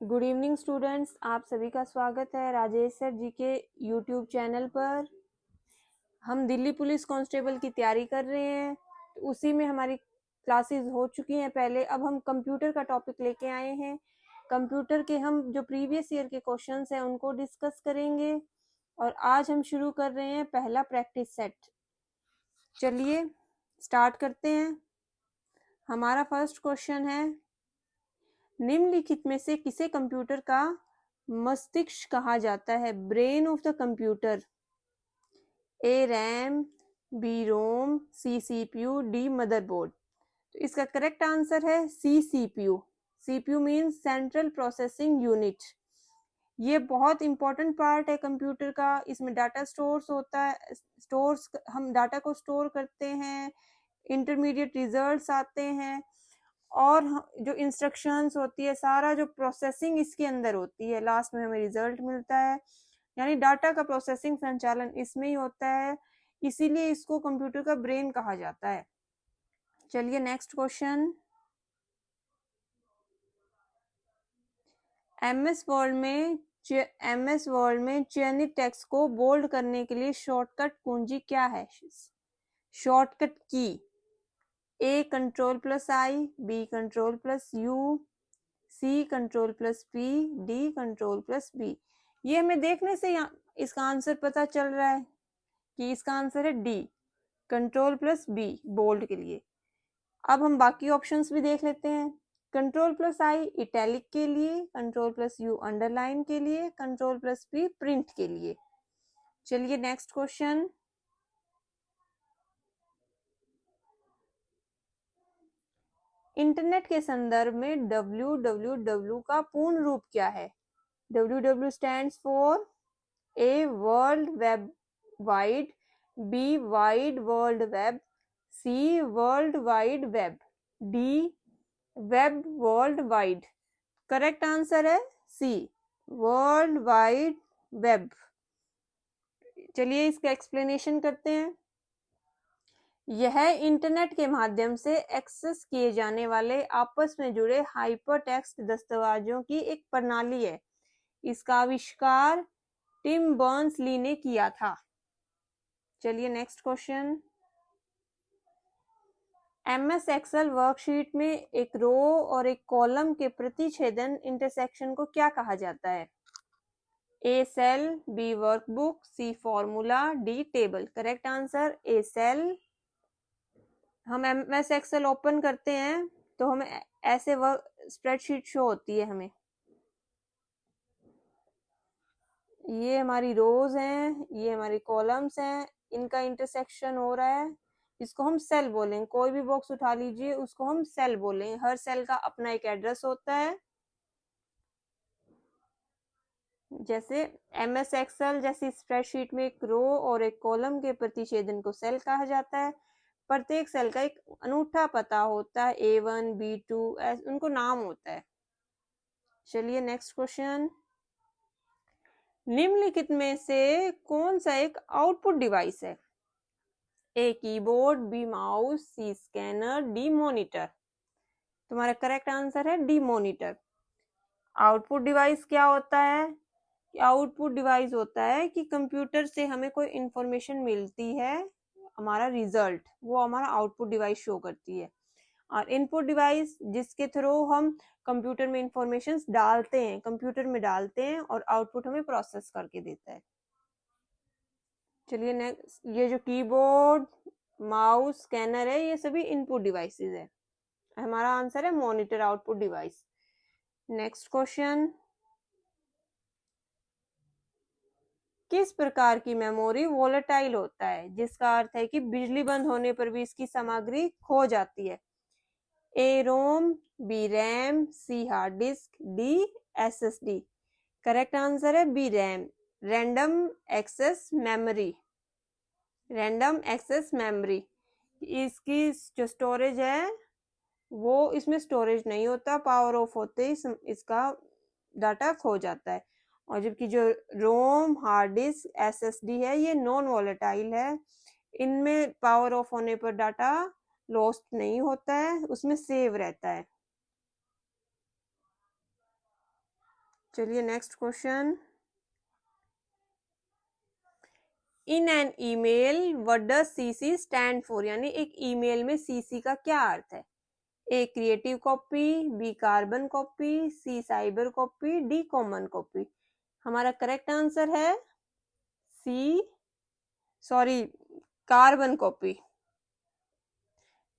Good evening students, आप सभी का स्वागत है राजेश सर जी के यूट्यूब चैनल पर। हम दिल्ली पुलिस कांस्टेबल की तैयारी कर रहे हैं, तो उसी में हमारी क्लासेस हो चुकी हैं पहले। अब हम कंप्यूटर का टॉपिक लेके आए हैं। कंप्यूटर के हम जो प्रीवियस ईयर के क्वेश्चंस हैं उनको डिस्कस करेंगे और आज हम शुरू कर रहे हैं पहला प्रैक्टिस सेट। चलिए स्टार्ट करते हैं। हमारा फर्स्ट क्वेश्चन है, निम्नलिखित में से किसे कंप्यूटर का मस्तिष्क कहा जाता है? Brain of the computer. A RAM, B ROM, C CPU, D motherboard. तो इसका करेक्ट आंसर है C CPU. CPU means central processing unit. ये बहुत इंपॉर्टेंट पार्ट है कंप्यूटर का। इसमें डाटा स्टोर्स होता है, हम डाटा को स्टोर करते हैं, इंटरमीडिएट रिजल्ट्स आते हैं और जो इंस्ट्रक्शंस होती है, सारा जो प्रोसेसिंग इसके अंदर होती है, लास्ट में हमें रिजल्ट मिलता है। यानी डाटा का प्रोसेसिंग संचालन इसमें ही होता है, इसीलिए इसको कंप्यूटर का ब्रेन कहा जाता है। चलिए नेक्स्ट क्वेश्चन। एमएस वर्ड में चयनित टेक्स्ट को बोल्ड करने के लिए शॉर्टकट कुंजी क्या है? शॉर्टकट की। A control plus I, B control plus U, C control plus P, D control plus B. ये हमें देखने से इसका आंसर पता चल रहा है कि इसका आंसर है D, control plus B bold के लिए। अब हम बाकी ऑप्शंस भी देख लेते हैं। कंट्रोल प्लस आई इटैलिक के लिए, कंट्रोल प्लस यू अंडरलाइन के लिए, कंट्रोल प्लस पी प्रिंट के लिए। चलिए नेक्स्ट क्वेश्चन। इंटरनेट के संदर्भ में www का पूर्ण रूप क्या है? www stands for A world web wide, B wide world web, C world wide web, D web world wide. Correct answer है सी, वर्ल्ड वाइड वेब। चलिए इसका एक्सप्लेनेशन करते हैं। यह इंटरनेट के माध्यम से एक्सेस किए जाने वाले आपस में जुड़े हाइपरटेक्स्ट दस्तावेजों की एक प्रणाली है। इसका आविष्कार टिम बर्न्स ली ने किया था। चलिए next question. MS Excel worksheet में एक रो और एक कॉलम के प्रतिच्छेदन इंटरसेक्शन को क्या कहा जाता है? A cell, B workbook, C formula, D table. Correct answer A cell. हम एमएस एक्सेल ओपन करते हैं तो हमें ऐसे वर्क स्प्रेडशीट शो होती है। हमें ये हमारी रोज हैं, ये हमारी कॉलम्स हैं, इनका इंटरसेक्शन हो रहा है, इसको हम सेल बोलें। कोई भी बॉक्स उठा लीजिए, उसको हम सेल बोलें। हर सेल का अपना एक एड्रेस होता है। जैसे एमएस एक्सेल जैसी स्प्रेडशीट में एक रो और एक कॉलम के प्रतिच्छेदन को सेल कहा जाता है। प्रत्येक सेल का एक अनूठा पता होता है, A1, B2, उनको नाम होता है। चलिए नेक्स्ट क्वेश्चन। निम्नलिखित में से कौन सा एक आउटपुट डिवाइस है? A keyboard, B mouse, C scanner, D monitor. तुम्हारा करेक्ट आंसर है डी मॉनिटर। आउटपुट डिवाइस क्या होता है? आउटपुट डिवाइस होता है कि कंप्यूटर से हमें कोई इंफॉर्मेशन मिलती है, हमारा रिजल्ट, वो हमारा आउटपुट डिवाइस शो करती है। और इनपुट डिवाइस जिसके थ्रू हम कंप्यूटर में इंफॉर्मेशन डालते हैं, कंप्यूटर में डालते हैं और आउटपुट हमें प्रोसेस करके देता है। चलिए नेक्स्ट, ये जो कीबोर्ड, माउस, स्कैनर है, ये सभी इनपुट डिवाइसेस है। हमारा आंसर है monitor, output device. Next question. किस प्रकार की मेमोरी वोलेटाइल होता है, जिसका अर्थ है कि बिजली बंद होने पर भी इसकी सामग्री खो जाती है? A ROM, B RAM, C hard disk, D SSD. Correct answer है B RAM, random access memory. Random access memory, इसकी जो स्टोरेज है वो, इसमें स्टोरेज नहीं होता, पावर ऑफ होते ही इसका डाटा खो जाता है। और जबकि जो रोम, हार्ड डिस्क, एसएसडी है, ये नॉन वॉलेटाइल है, इनमें पावर ऑफ होने पर डाटा लॉस्ट नहीं होता है, उसमें सेव रहता है। चलिए next question. In an email what does CC stand for, यानी एक ईमेल में सीसी का क्या अर्थ है? A creative copy, B carbon copy, C cyber copy, D common copy. हमारा करेक्ट आंसर है कार्बन कॉपी।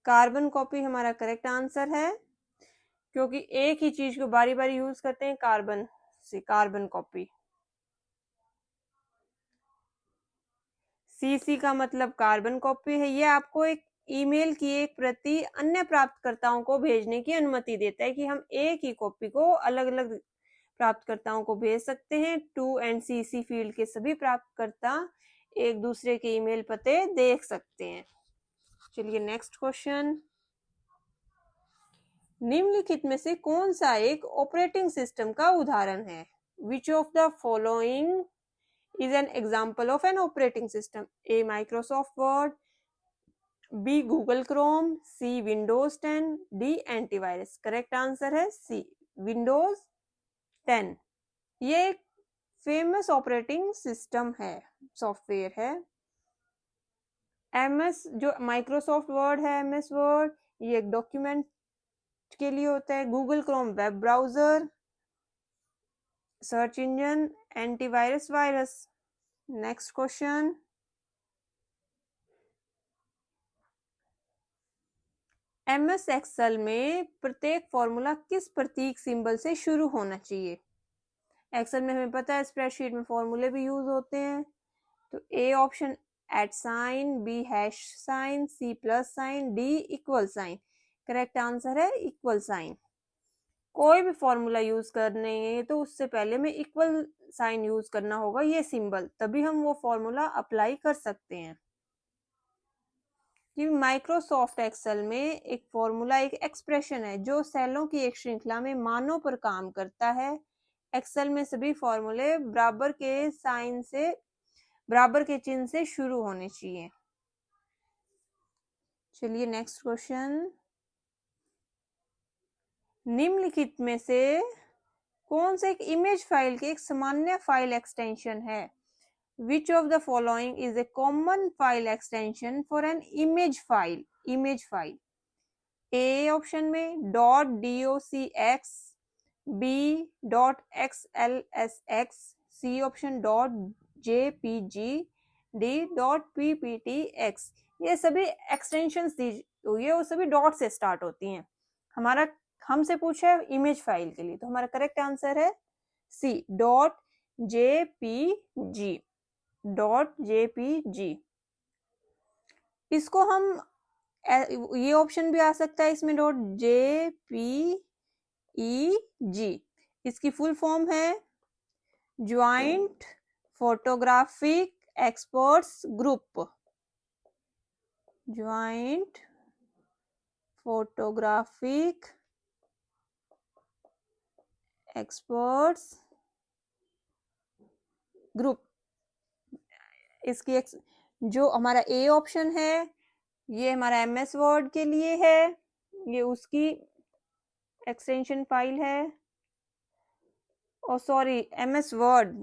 कार्बन कॉपी हमारा करेक्ट आंसर है, क्योंकि एक ही चीज को बारी बारी यूज करते हैं कार्बन से, कार्बन कॉपी। सीसी का मतलब कार्बन कॉपी है। ये आपको एक ईमेल की एक प्रति अन्य प्राप्तकर्ताओं को भेजने की अनुमति देता है कि हम एक ही कॉपी को अलग अलग प्राप्तकर्ताओं को भेज सकते हैं। टू एंड सीसी फील्ड के सभी प्राप्तकर्ता एक दूसरे के ईमेल पते देख सकते हैं। चलिए नेक्स्ट क्वेश्चन। निम्नलिखित में से कौन सा एक ऑपरेटिंग सिस्टम का उदाहरण है? Which of the following is an example of an operating system? A Microsoft Word, B Google Chrome, C Windows 10, D antivirus। Correct answer है C Windows 10। ये एक फेमस ऑपरेटिंग सिस्टम है, सॉफ्टवेयर है। MS जो Microsoft Word है, MS Word, ये एक document के लिए होता है। Google Chrome web browser, search engine, antivirus virus. Next question. MS Excel में प्रत्येक फॉर्मूला किस प्रतीक सिंबल से शुरू होना चाहिए? एक्सेल में हमें पता है स्प्रेडशीट में फॉर्मूले भी यूज होते हैं। तो A option at sign, B hash sign, C plus sign, D equal sign. Correct answer है इक्वल साइन। कोई भी फॉर्मूला यूज करने है तो उससे पहले में इक्वल साइन यूज करना होगा, ये सिंबल, तभी हम वो फॉर्मूला अप्लाई कर सकते हैं। कि माइक्रोसॉफ्ट एक्सेल में एक फॉर्मूला एक एक्सप्रेशन है जो सेलों की एक श्रृंखला में मानों पर काम करता है। एक्सेल में सभी फॉर्मूले बराबर के साइन से, बराबर के चिन्ह से शुरू होने चाहिए। चलिए नेक्स्ट क्वेश्चन। निम्नलिखित में से कौन सा एक इमेज फाइल की एक सामान्य फाइल एक्सटेंशन है? Which of the following is a common file extension for an image file? Image file. A option में .docx, B .xlsx, C option .jpg, D .pptx। ये सभी एक्सटेंशंस दी हुई है, वो सभी डॉट से स्टार्ट होती हैं। हमारा हमसे पूछा है इमेज फाइल के लिए, तो हमारा करेक्ट आंसर है C .jpg। .jpg। इसको हम ये ऑप्शन भी आ सकता है इसमें .jpeg। इसकी फुल फॉर्म है joint photographic experts group. Joint photographic experts group. इसकी जो हमारा ए ऑप्शन है ये हमारा MS वर्ड के लिए है, ये उसकी एक्सटेंशन फाइल है। Sorry MS Word,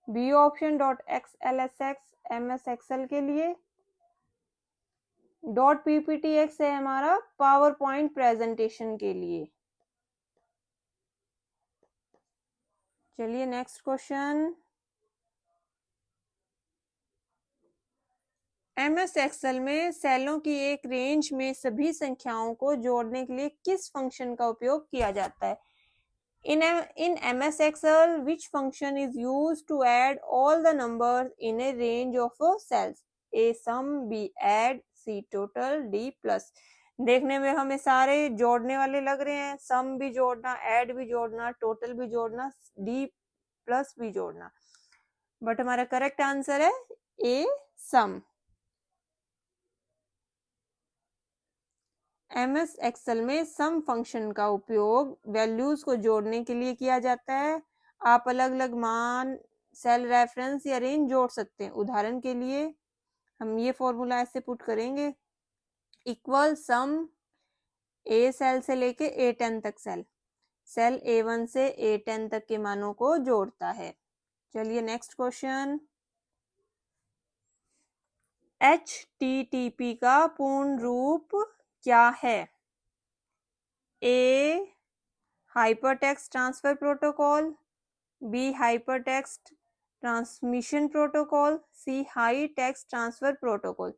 B option .xlsx MS Excel के लिए। .pptx है हमारा पावर पॉइंट प्रेजेंटेशन के लिए। चलिए नेक्स्ट क्वेश्चन। MS एक्सेल में सेलों की एक रेंज में सभी संख्याओं को जोड़ने के लिए किस फंक्शन का उपयोग किया जाता है? In MS Excel, which function is used to add all the numbers in a range of cells? A sum, B add, C total, D plus। देखने में हमें सारे जोड़ने वाले लग रहे हैं, सम भी जोड़ना, ऐड भी जोड़ना, टोटल भी जोड़ना, D प्लस भी जोड़ना, बट हमारा करेक्ट आंसर है ए सम। MS एक्सेल में सम फंक्शन का उपयोग वैल्यूज को जोड़ने के लिए किया जाता है। आप अलग अलग मान, सेल रेफरेंस या रेंज जोड़ सकते हैं। उदाहरण के लिए हम ये फॉर्मूला ऐसे पुट करेंगे, इक्वल सम ए सेल से लेके A10 तक सेल A1 से A10 तक के मानों को जोड़ता है। चलिए नेक्स्ट क्वेश्चन, HTTP का पूर्ण रूप क्या है? A hypertext transfer protocol, B hypertext transmission protocol, C high text transfer protocol,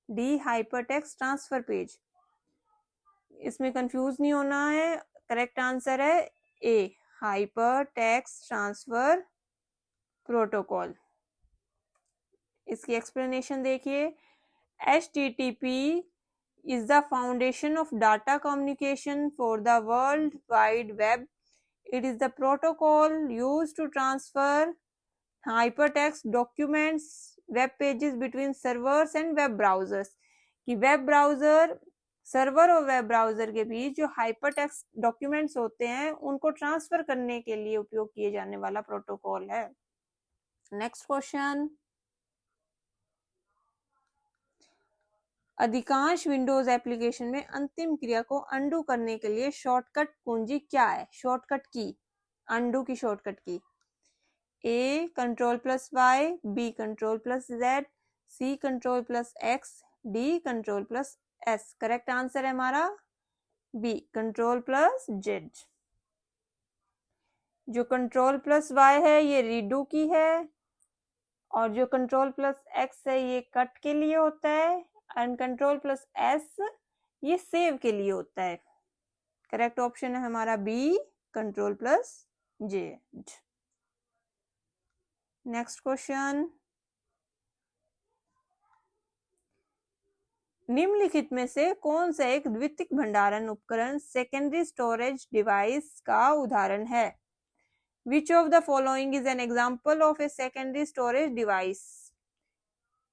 D hypertext transfer page. इसमें कंफ्यूज नहीं होना है, करेक्ट आंसर है A हाइपरटेक्स्ट ट्रांसफर प्रोटोकॉल। इसकी एक्सप्लेनेशन देखिए, HTTP is the foundation of data communication for the World Wide Web. It is the protocol used to transfer hypertext documents, web pages between servers and web browsers. कि web browser, server और web browser के बीच जो hypertext documents होते हैं उनको transfer करने के लिए उपयोग किए जाने वाला प्रोटोकॉल है। नेक्स्ट क्वेश्चन, अधिकांश विंडोज एप्लीकेशन में अंतिम क्रिया को अंडू करने के लिए शॉर्टकट कुंजी क्या है? शॉर्टकट की, अंडू की शॉर्टकट की। A Ctrl+Y, B Ctrl+Z, C Ctrl+X, D Ctrl+S। Correct answer है हमारा B Ctrl+Z। जो Ctrl+Y है ये रीडू की है, और जो Ctrl+X है ये कट के लिए होता है, एंड Ctrl+S ये सेव के लिए होता है। करेक्ट ऑप्शन है हमारा B Ctrl+Z। नेक्स्ट क्वेश्चन, निम्नलिखित में से कौन सा एक द्वितीयक भंडारण उपकरण सेकेंडरी स्टोरेज डिवाइस का उदाहरण है? Which of the following is an example of a secondary storage device?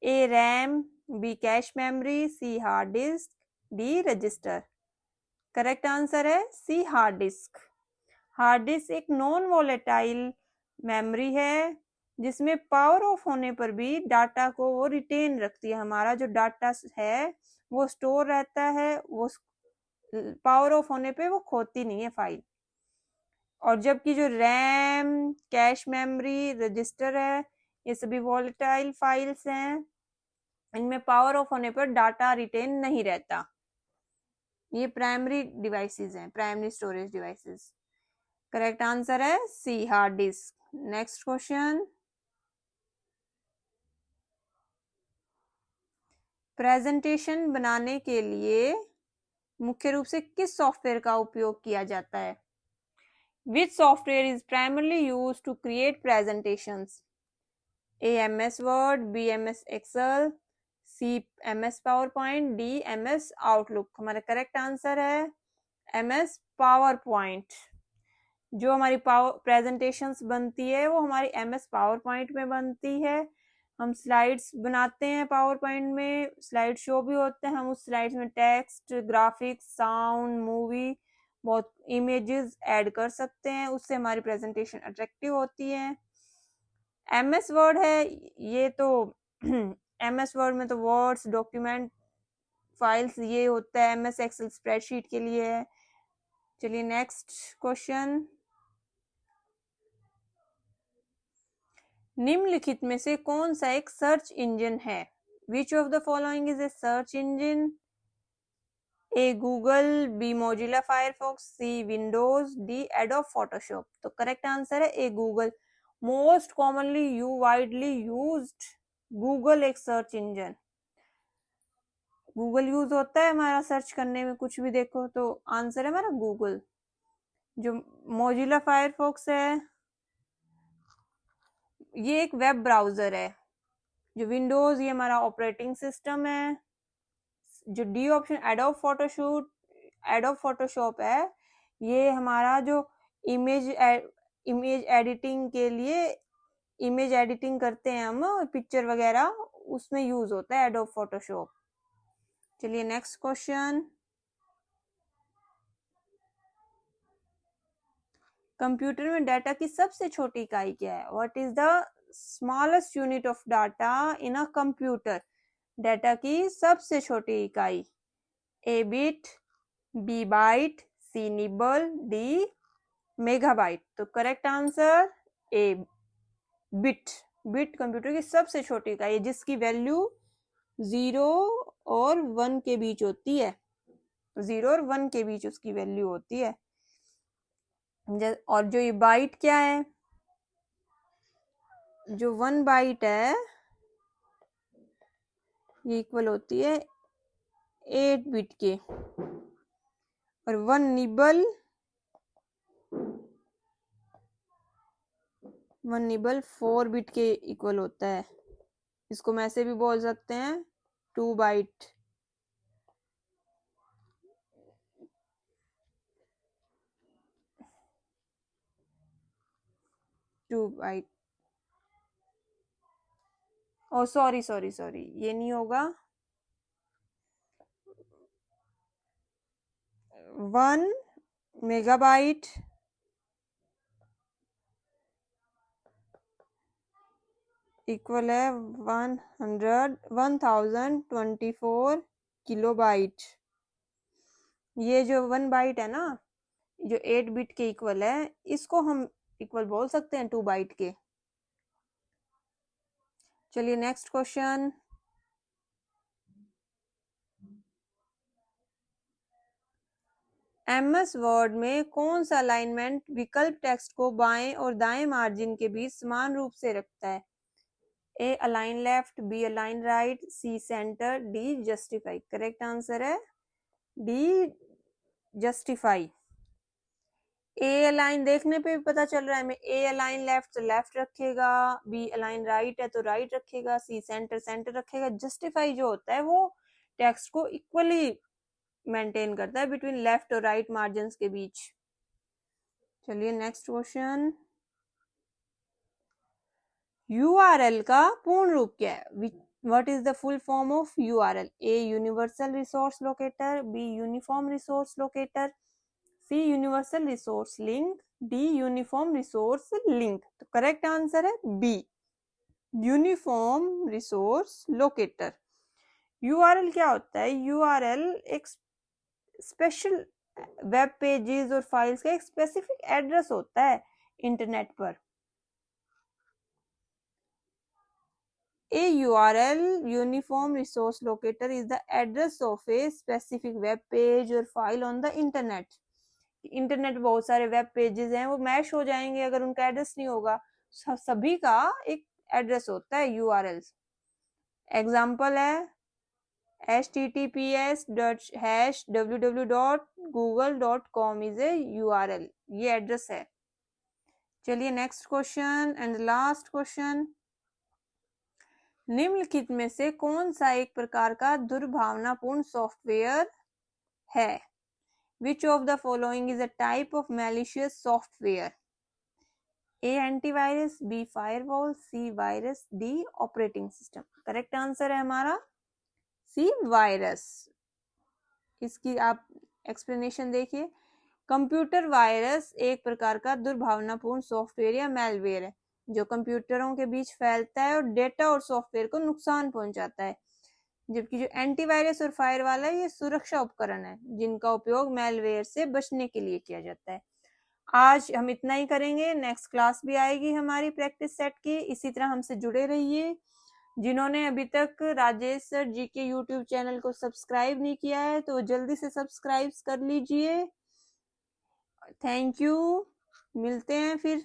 A RAM, B cache memory, C hard disk, D register। Correct answer है C hard disk. Hard disk एक non volatile memory है जिसमें power of होने पर भी data को वो retain रखती है। हमारा जो डाटा है वो स्टोर रहता है, वो पावर ऑफ होने पे वो खोती नहीं है फाइल। और जबकि जो रैम, कैश मेमोरी, रजिस्टर है, ये सभी वोलेटाइल फाइल्स हैं, इनमें पावर ऑफ होने पर डाटा रिटेन नहीं रहता। ये प्राइमरी डिवाइसेस हैं, primary storage devices. Correct answer है C hard disk. Next question, presentation बनाने के लिए मुख्य रूप से किस सॉफ्टवेयर का उपयोग किया जाता है? Which software is primarily used to create presentations? A MS Word, B MS Excel, C MS PowerPoint, D MS Outlook। हमारा करेक्ट आंसर है MS PowerPoint। जो हमारी प्रेजेंटेशंस बनती है वो हमारी MS PowerPoint में बनती है। हम स्लाइड्स बनाते हैं पावर पॉइंट में, स्लाइड शो भी होते हैं, हम उस स्लाइड्स में टेक्स्ट, ग्राफिक्स, साउंड, मूवी, बहुत इमेजेस ऐड कर सकते हैं, उससे हमारी प्रेजेंटेशन अट्रैक्टिव होती है। MS वर्ड है ये तो MS वर्ड में तो वर्ड्स, डॉक्यूमेंट, फाइल्स ये होता है। MS एक्सेल स्प्रेडशीट के लिए है। चलिए नेक्स्ट क्वेश्चन, निम्नलिखित में से कौन सा एक सर्च इंजन है? Which of the following is a search engine? A Google, B Mozilla Firefox, C Windows, D Adobe Photoshop। तो करेक्ट आंसर है A Google। Most commonly widely used Google एक सर्च इंजन। गूगल यूज होता है हमारा search करने में, कुछ भी देखो तो आंसर है हमारा गूगल। जो मोजिला फायरफॉक्स है ये एक वेब ब्राउजर है। जो विंडोज ये हमारा ऑपरेटिंग सिस्टम है। जो डी ऑप्शन एडोब फोटोशॉप है ये हमारा जो इमेज एडिटिंग के लिए, इमेज एडिटिंग करते हैं हम पिक्चर वगैरह, उसमें यूज होता है एडोब फोटोशॉप। चलिए नेक्स्ट क्वेश्चन, कंप्यूटर में डाटा की सबसे छोटी इकाई क्या है? What is the smallest unit of data in a computer? Data की सबसे छोटी इकाई, A bit, B byte, C nibble, D megabyte. तो correct answer A bit. Bit computer की सबसे छोटी इकाई है जिसकी वैल्यू 0 और 1 के बीच होती है। 0 और 1 के बीच उसकी वैल्यू होती है। और जो ये बाइट क्या है, जो 1 बाइट है ये इक्वल होती है 8 बिट के, और 1 निबल 4 बिट के इक्वल होता है। इसको हम ऐसे भी बोल सकते हैं 2 बाइट। ओ सॉरी सॉरी सॉरी, ये नहीं होगा। 1 मेगाबाइट इक्वल है 1024 किलोबाइट। ये जो 1 बाइट है ना, जो 8 बिट के इक्वल है, इसको हम इक्वल बोल सकते हैं 2 बाइट के। चलिए नेक्स्ट क्वेश्चन। एमएस वर्ड में कौन सा अलाइनमेंट विकल्प टेक्स्ट को बाएं और दाएं मार्जिन के बीच समान रूप से रखता है? A align left, B align right, C centre, D justify. Correct answer है डी जस्टिफाई। ए अलाइन देखने पे भी पता चल रहा है हमें, ए अलाइन लेफ्ट तो लेफ्ट रखेगा, बी अलाइन राइट है तो राइट रखेगा, सी सेंटर सेंटर रखेगा। जस्टिफाई जो होता है वो टेक्स्ट को इक्वली मेंटेन करता है बिटवीन लेफ्ट और राइट मार्जिन के बीच। चलिए नेक्स्ट क्वेश्चन। यूआरएल का पूर्ण रूप क्या है? What is the full form of URL? A universal resource locator, B uniform resource locator, C universal resource link, D uniform resource link. तो करेक्ट आंसर है B uniform resource locator. URL क्या होता है? यूआरएल एक special web pages और files का एक specific address होता है इंटरनेट पर। A URL, Uniform Resource Locator, is the address of a specific web page or file on the internet. Internet बहुत सारे वेब पेजेस हैं, वो मैश हो जाएंगे अगर उनका एड्रेस नहीं होगा। सभी का एक एड्रेस होता है यूआरएल। एग्जाम्पल है https://www.google.com इज ए यूआरएल, ये एड्रेस है। चलिए next question and last question. निम्नलिखित में से कौन सा एक प्रकार का दुर्भावनापूर्ण सॉफ्टवेयर है? Which of the following is a type of malicious software? A antivirus, B firewall, C virus, D operating system। Correct answer है हमारा C वायरस। इसकी आप एक्सप्लेनेशन देखिए। कंप्यूटर वायरस एक प्रकार का दुर्भावनापूर्ण सॉफ्टवेयर या मेलवेयर है जो कंप्यूटरों के बीच फैलता है और डेटा और सॉफ्टवेयर को नुकसान पहुंचाता है। जबकि जो एंटीवायरस और फायरवॉल है ये सुरक्षा उपकरण है जिनका उपयोग मेलवेयर से बचने के लिए किया जाता है। आज हम इतना ही करेंगे, नेक्स्ट क्लास भी आएगी हमारी प्रैक्टिस सेट की। इसी तरह हमसे जुड़े रहिए। जिन्होंने अभी तक राजेश सर जी के यूट्यूब चैनल को सब्सक्राइब नहीं किया है तो जल्दी से सब्सक्राइब कर लीजिए। थैंक यू, मिलते हैं फिर।